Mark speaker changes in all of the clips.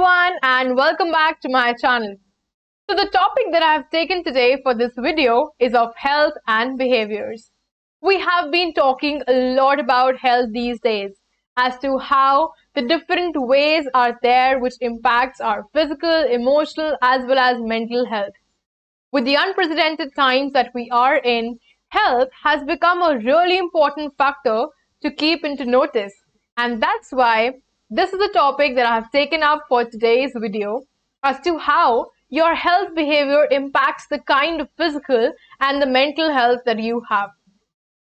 Speaker 1: everyone and welcome back to my channel. So the topic that I have taken today for this video is of health and behaviors. We have been talking a lot about health these days as to how the different ways are there which impacts our physical, emotional as well as mental health. With the unprecedented times that we are in, health has become a really important factor to keep into notice. And that's why this is the topic that I have taken up for today's video as to how your health behavior impacts the kind of physical and the mental health that you have.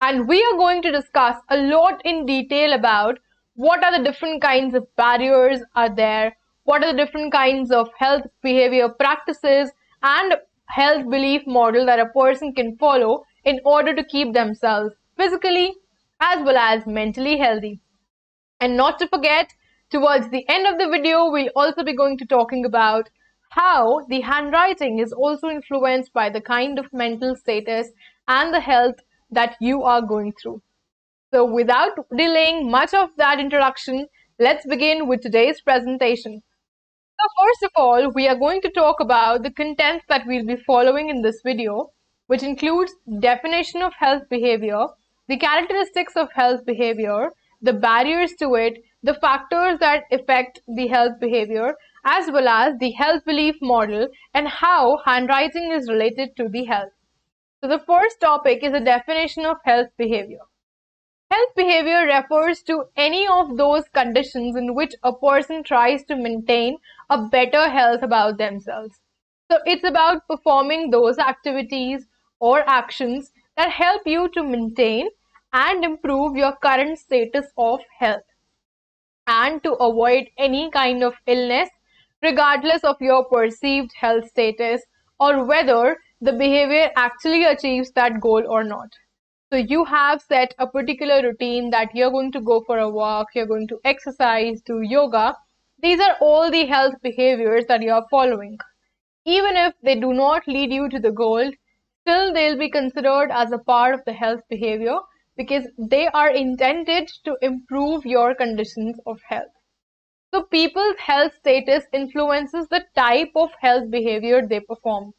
Speaker 1: And we are going to discuss a lot in detail about what are the different kinds of barriers are there, what are the different kinds of health behavior practices and health belief model that a person can follow in order to keep themselves physically as well as mentally healthy. And not to forget, towards the end of the video, we'll also be going to talking about how the handwriting is also influenced by the kind of mental status and the health that you are going through. So without delaying much of that introduction, let's begin with today's presentation. So first of all, we are going to talk about the contents that we'll be following in this video, which includes definition of health behavior, the characteristics of health behavior, the barriers to it, the factors that affect the health behavior, as well as the health belief model and how handwriting is related to the health. So the first topic is a definition of health behavior. Health behavior refers to any of those conditions in which a person tries to maintain a better health about themselves. So it's about performing those activities or actions that help you to maintain and improve your current status of health and to avoid any kind of illness regardless of your perceived health status or whether the behavior actually achieves that goal or not. So you have set a particular routine that you're going to go for a walk, you're going to exercise, do yoga. These are all the health behaviors that you are following. Even if they do not lead you to the goal, still they'll be considered as a part of the health behavior because they are intended to improve your conditions of health. So people's health status influences the type of health behavior they perform.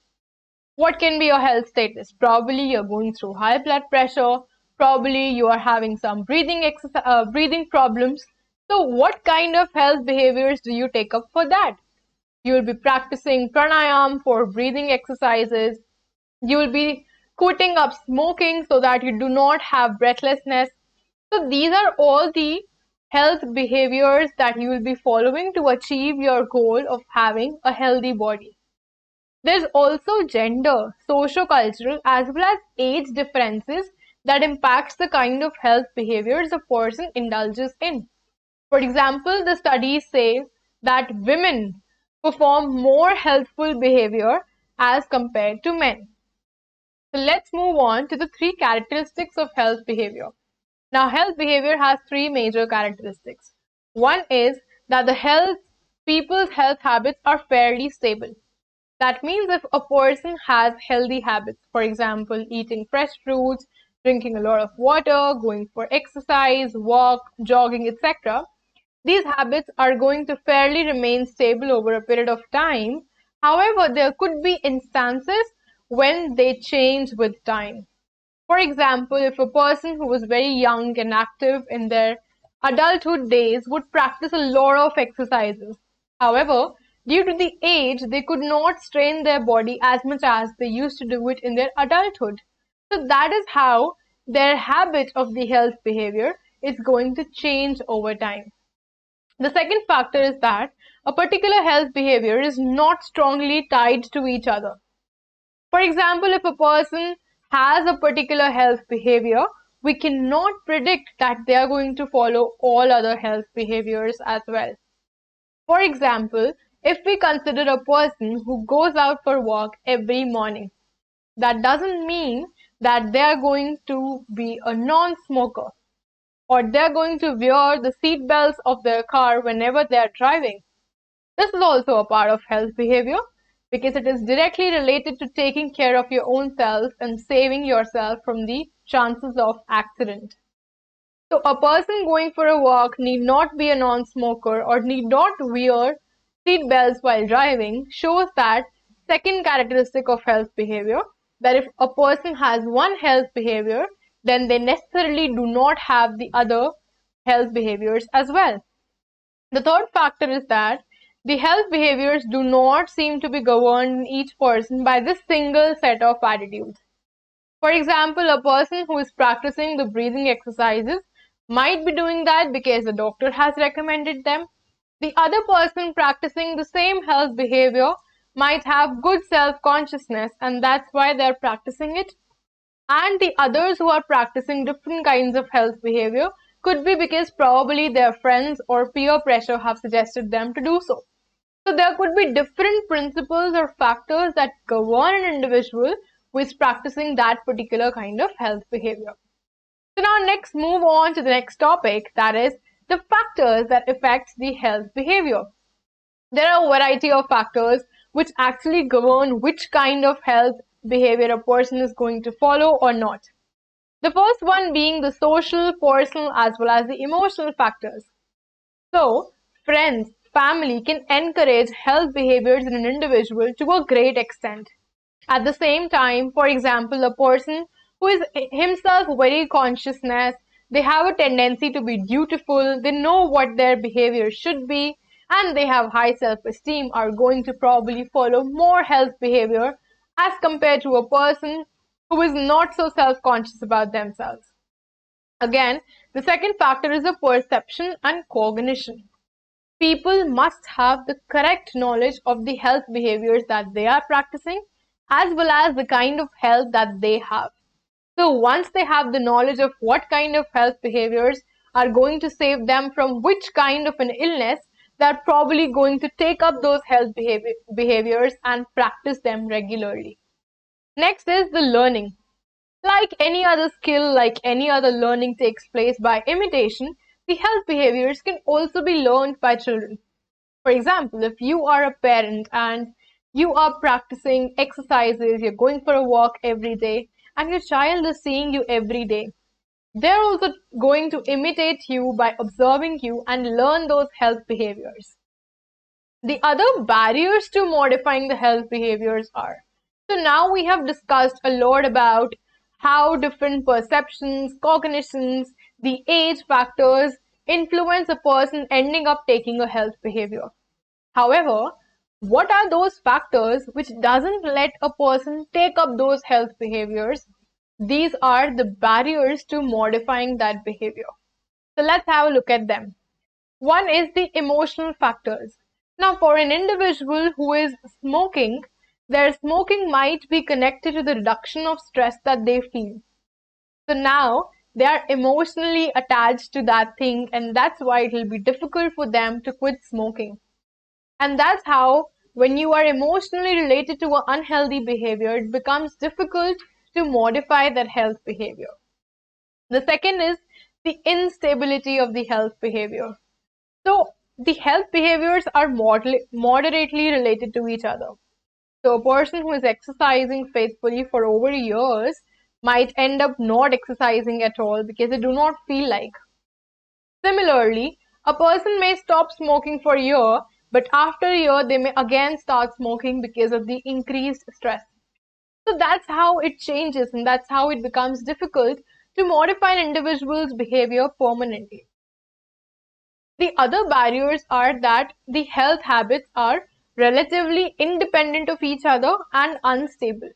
Speaker 1: What can be your health status? Probably you're going through high blood pressure, probably you are having some breathing problems. So what kind of health behaviors do you take up for that? You will be practicing pranayam for breathing exercises. You will be quitting up smoking so that you do not have breathlessness. So these are all the health behaviors that you will be following to achieve your goal of having a healthy body. There's also gender, socio-cultural as well as age differences that impacts the kind of health behaviors a person indulges in. For example, the studies say that women perform more healthful behavior as compared to men. So let's move on to the three characteristics of health behavior. Now, health behavior has three major characteristics. One is that people's health habits are fairly stable. That means if a person has healthy habits, for example, eating fresh fruits, drinking a lot of water, going for exercise, walk, jogging, etc., these habits are going to fairly remain stable over a period of time. However, there could be instances when they change with time. For example, if a person who was very young and active in their adulthood days would practice a lot of exercises. However, due to the age, they could not strain their body as much as they used to do it in their adulthood. So that is how their habit of the health behavior is going to change over time. The second factor is that a particular health behavior is not strongly tied to each other. For example, if a person has a particular health behavior, we cannot predict that they are going to follow all other health behaviors as well. For example, if we consider a person who goes out for a walk every morning, that doesn't mean that they are going to be a non-smoker or they are going to wear the seat belts of their car whenever they are driving. This is also a part of health behavior because it is directly related to taking care of your own self and saving yourself from the chances of accident. So a person going for a walk need not be a non-smoker or need not wear seat belts while driving shows that second characteristic of health behavior, that if a person has one health behavior, then they necessarily do not have the other health behaviors as well. The third factor is that the health behaviors do not seem to be governed in each person by this single set of attitudes. For example, a person who is practicing the breathing exercises might be doing that because the doctor has recommended them. The other person practicing the same health behavior might have good self-consciousness and that's why they're practicing it. And the others who are practicing different kinds of health behavior could be because probably their friends or peer pressure have suggested them to do so. So there could be different principles or factors that govern an individual who is practicing that particular kind of health behavior. So now next move on to the next topic, that is the factors that affect the health behavior. There are a variety of factors which actually govern which kind of health behavior a person is going to follow or not. The first one being the social, personal, as well as the emotional factors. So, friends, family can encourage health behaviors in an individual to a great extent. At the same time, for example, a person who is himself very consciousness, they have a tendency to be dutiful, they know what their behavior should be, and they have high self-esteem are going to probably follow more health behavior as compared to a person who is not so self-conscious about themselves. Again, the second factor is the perception and cognition. People must have the correct knowledge of the health behaviors that they are practicing as well as the kind of health that they have. So once they have the knowledge of what kind of health behaviors are going to save them from which kind of an illness, they're probably going to take up those health behaviors and practice them regularly. Next is the learning. Like any other skill, like any other learning takes place by imitation, the health behaviors can also be learned by children. For example, if you are a parent and you are practicing exercises, you're going for a walk every day, and your child is seeing you every day, they're also going to imitate you by observing you and learn those health behaviors. The other barriers to modifying the health behaviors are. So now we have discussed a lot about how different perceptions, cognitions, the age factors influence a person ending up taking a health behavior. However, what are those factors which doesn't let a person take up those health behaviors? These are the barriers to modifying that behavior. So let's have a look at them. One is the emotional factors. Now, for an individual who is smoking, their smoking might be connected to the reduction of stress that they feel. So now they are emotionally attached to that thing, and that's why it will be difficult for them to quit smoking. And that's how, when you are emotionally related to an unhealthy behavior, it becomes difficult to modify that health behavior. The second is the instability of the health behavior. So the health behaviors are moderately related to each other. So a person who is exercising faithfully for over years might end up not exercising at all because they do not feel like. Similarly, a person may stop smoking for a year, but after a year they may again start smoking because of the increased stress. So that's how it changes and that's how it becomes difficult to modify an individual's behavior permanently. The other barriers are that the health habits are relatively independent of each other and unstable.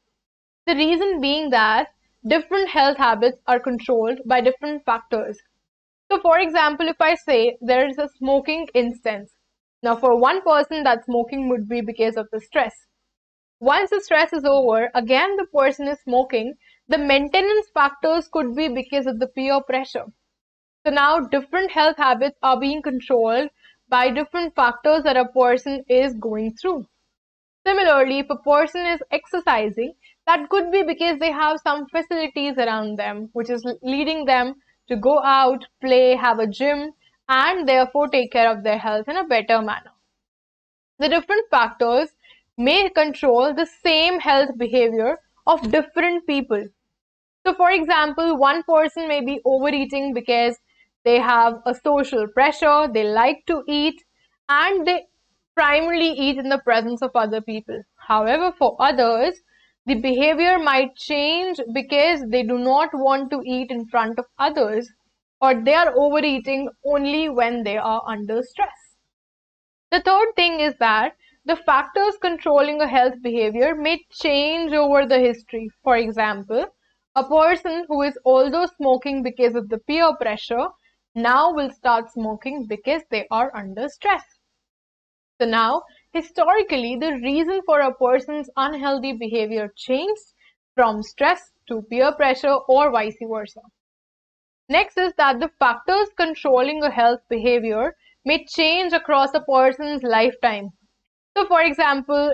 Speaker 1: The reason being that different health habits are controlled by different factors. So for example, if I say there is a smoking instance, now for one person that smoking would be because of the stress. Once the stress is over, again the person is smoking, the maintenance factors could be because of the peer pressure. So now different health habits are being controlled by different factors that a person is going through. Similarly, if a person is exercising, that could be because they have some facilities around them, which is leading them to go out, play, have a gym, and therefore take care of their health in a better manner. The different factors may control the same health behavior of different people. So for example, one person may be overeating because they have a social pressure, they like to eat, and they primarily eat in the presence of other people. However, for others, the behavior might change because they do not want to eat in front of others, or they are overeating only when they are under stress. The third thing is that the factors controlling a health behavior may change over the history. For example, a person who is although smoking because of the peer pressure now will start smoking because they are under stress. So now, historically, the reason for a person's unhealthy behavior changed from stress to peer pressure or vice versa. Next is that the factors controlling a health behavior may change across a person's lifetime. So for example,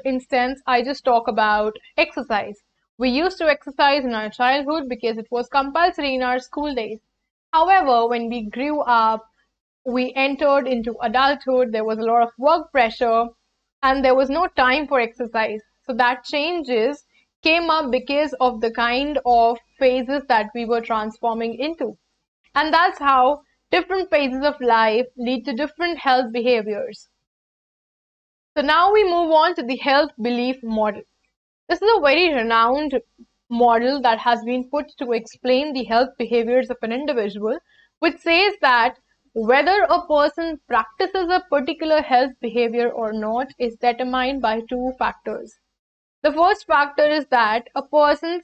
Speaker 1: I just talk about exercise. We used to exercise in our childhood because it was compulsory in our school days. However, when we grew up, we entered into adulthood, there was a lot of work pressure, and there was no time for exercise. So that changes came up because of the kind of phases that we were transforming into. And that's how different phases of life lead to different health behaviors. So now we move on to the health belief model. This is a very renowned model that has been put to explain the health behaviors of an individual, which says that whether a person practices a particular health behavior or not is determined by two factors. The first factor is that a person's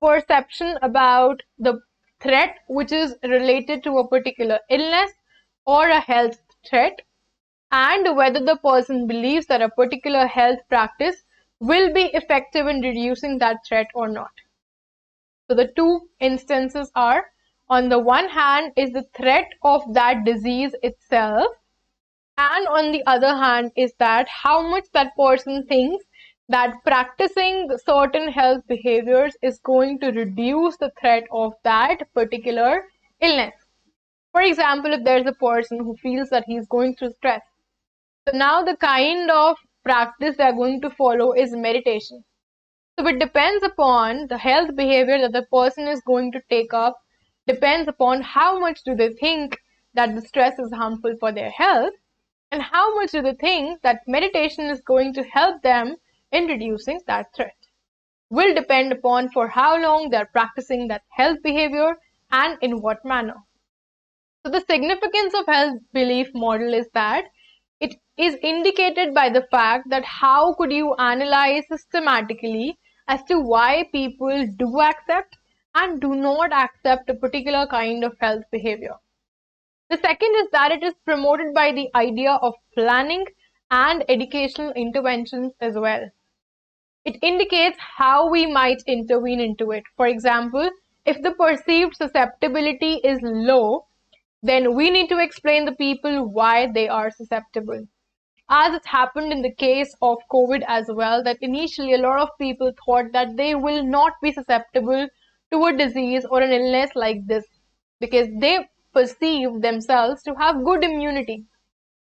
Speaker 1: perception about the threat which is related to a particular illness or a health threat, and whether the person believes that a particular health practice will be effective in reducing that threat or not. So the two instances are, on the one hand is the threat of that disease itself, and on the other hand is that how much that person thinks that practicing certain health behaviors is going to reduce the threat of that particular illness. For example, if there's a person who feels that he's going through stress, so now the kind of practice they're going to follow is meditation. So it depends upon the health behavior that the person is going to take up, depends upon how much do they think that the stress is harmful for their health, and how much do they think that meditation is going to help them in reducing that threat. Will depend upon for how long they're practicing that health behavior and in what manner. So the significance of health belief model is that it is indicated by the fact that how could you analyze systematically as to why people do accept and do not accept a particular kind of health behavior. The second is that it is promoted by the idea of planning and educational interventions as well. It indicates how we might intervene into it. For example, if the perceived susceptibility is low, then we need to explain the people why they are susceptible. As it happened in the case of COVID as well, that initially a lot of people thought that they will not be susceptible to a disease or an illness like this because they perceive themselves to have good immunity.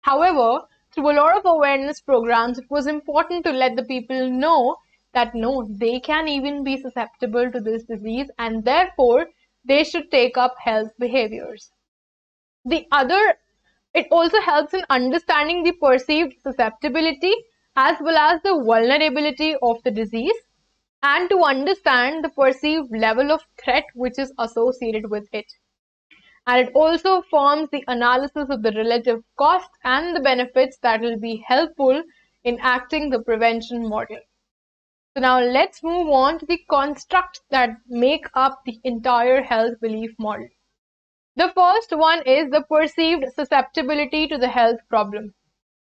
Speaker 1: However, through a lot of awareness programs, it was important to let the people know that no, they can even be susceptible to this disease and therefore they should take up health behaviors. It also helps in understanding the perceived susceptibility as well as the vulnerability of the disease and to understand the perceived level of threat which is associated with it. And it also forms the analysis of the relative cost and the benefits that will be helpful in acting the prevention model. So now let's move on to the constructs that make up the entire health belief model. The first one is the perceived susceptibility to the health problem.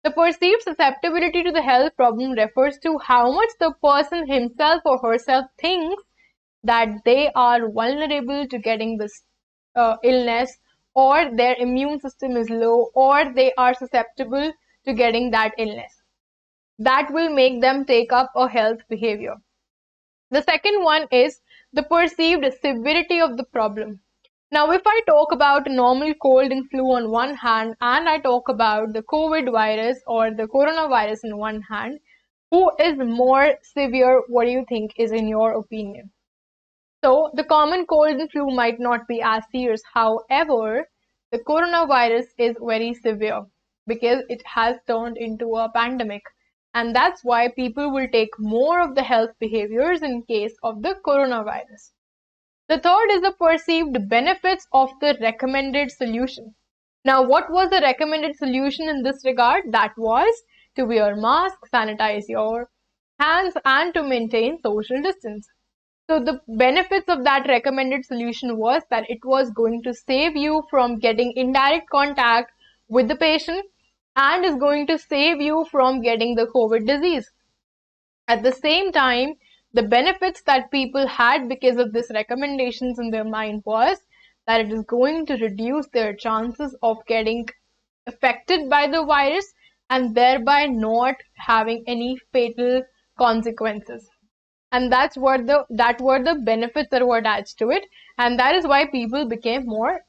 Speaker 1: The perceived susceptibility to the health problem refers to how much the person himself or herself thinks that they are vulnerable to getting this illness, or their immune system is low, or they are susceptible to getting that illness. That will make them take up a health behavior. The second one is the perceived severity of the problem. Now, if I talk about normal cold and flu on one hand, and I talk about the COVID virus or the coronavirus on one hand, who is more severe? What do you think is in your opinion? So, the common cold and flu might not be as serious. However, the coronavirus is very severe. because it has turned into a pandemic. And that's why people will take more of the health behaviors in case of the coronavirus. The third is the perceived benefits of the recommended solution. Now, what was the recommended solution in this regard? That was to wear masks, sanitize your hands, and to maintain social distance. So the benefits of that recommended solution was that it was going to save you from getting indirect contact with the patient and is going to save you from getting the COVID disease. At the same time, the benefits that people had because of these recommendations in their mind was that it is going to reduce their chances of getting affected by the virus and thereby not having any fatal consequences. And that were the benefits that were attached to it, and that is why people became more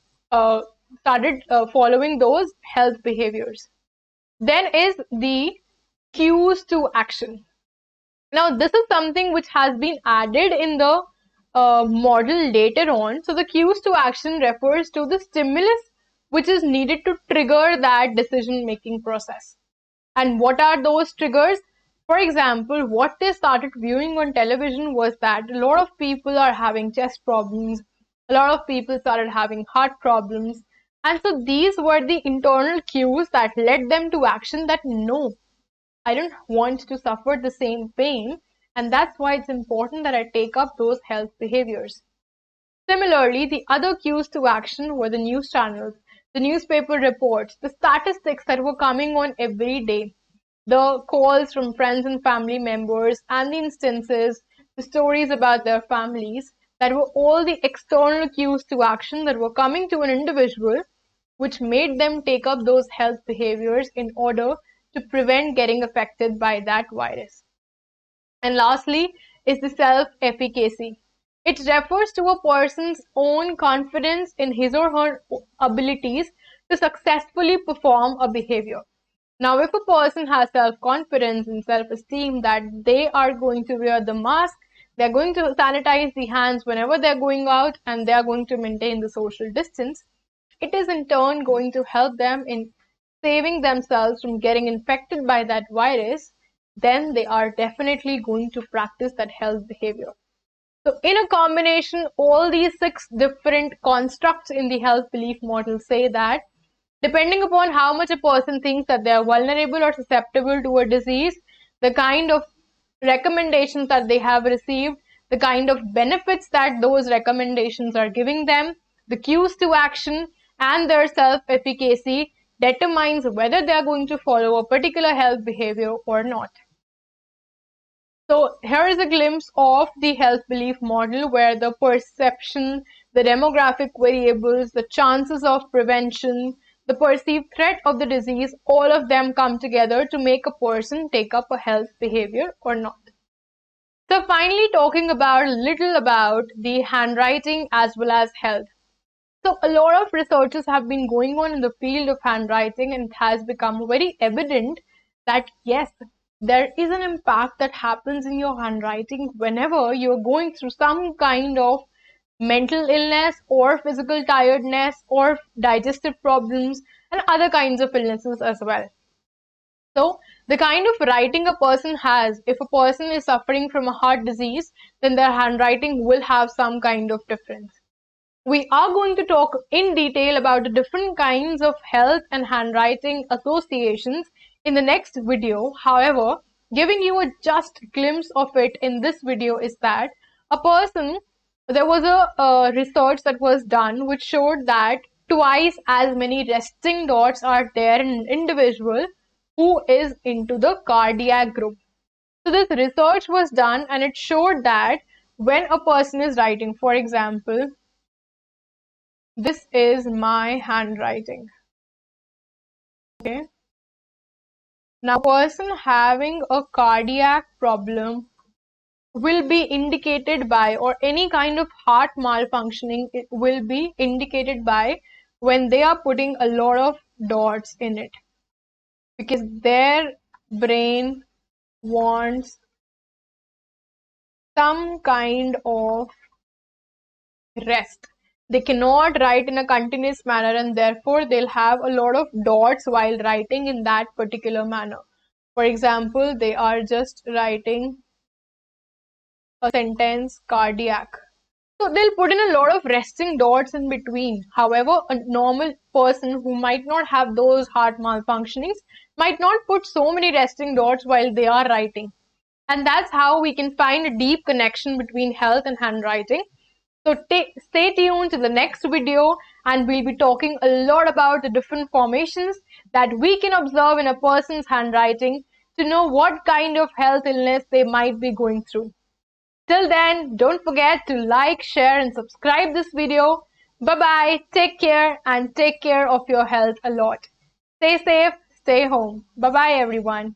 Speaker 1: started following those health behaviors. Then is the cues to action. Now, this is something which has been added in the model later on. So, the cues to action refers to the stimulus which is needed to trigger that decision-making process. And what are those triggers? For example, what they started viewing on television was that a lot of people are having chest problems, a lot of people started having heart problems. And so, these were the internal cues that led them to action that no, I don't want to suffer the same pain, and that's why it's important that I take up those health behaviors. Similarly, the other cues to action were the news channels, the newspaper reports, the statistics that were coming on every day, the calls from friends and family members, and the instances, the stories about their families, that were all the external cues to action that were coming to an individual, which made them take up those health behaviors in order to prevent getting affected by that virus. And lastly is the self-efficacy. It refers to a person's own confidence in his or her abilities to successfully perform a behavior. Now, if a person has self-confidence and self-esteem that they are going to wear the mask, they're going to sanitize the hands whenever they're going out, and they're going to maintain the social distance, it is in turn going to help them in saving themselves from getting infected by that virus, then they are definitely going to practice that health behavior. So in a combination, all these 6 different constructs in the health belief model say that depending upon how much a person thinks that they are vulnerable or susceptible to a disease, the kind of recommendations that they have received, the kind of benefits that those recommendations are giving them, the cues to action, and their self-efficacy determines whether they are going to follow a particular health behavior or not. So here is a glimpse of the health belief model where the perception, the demographic variables, the chances of prevention, the perceived threat of the disease, all of them come together to make a person take up a health behavior or not. So finally, talking about a little about the handwriting as well as health. So a lot of researches have been going on in the field of handwriting, and it has become very evident that yes, there is an impact that happens in your handwriting whenever you're going through some kind of mental illness or physical tiredness or digestive problems and other kinds of illnesses as well. So the kind of writing a person has, if a person is suffering from a heart disease, then their handwriting will have some kind of difference. We are going to talk in detail about the different kinds of health and handwriting associations in the next video. However, giving you a just glimpse of it in this video is that there was a research that was done which showed that twice as many resting dots are there in an individual who is into the cardiac group. So this research was done and it showed that when a person is writing, for example, this is my handwriting. Okay. Now, person having a cardiac problem will be indicated by, or any kind of heart malfunctioning, it will be indicated by when they are putting a lot of dots in it, because their brain wants some kind of rest. They cannot write in a continuous manner, and therefore they'll have a lot of dots while writing in that particular manner. For example, they are just writing a sentence cardiac. So they'll put in a lot of resting dots in between. However, a normal person who might not have those heart malfunctionings might not put so many resting dots while they are writing. And that's how we can find a deep connection between health and handwriting. So stay tuned to the next video, and we'll be talking a lot about the different formations that we can observe in a person's handwriting to know what kind of health illness they might be going through. Till then, don't forget to like, share and subscribe this video. Bye bye, take care and take care of your health a lot. Stay safe, stay home. Bye bye everyone.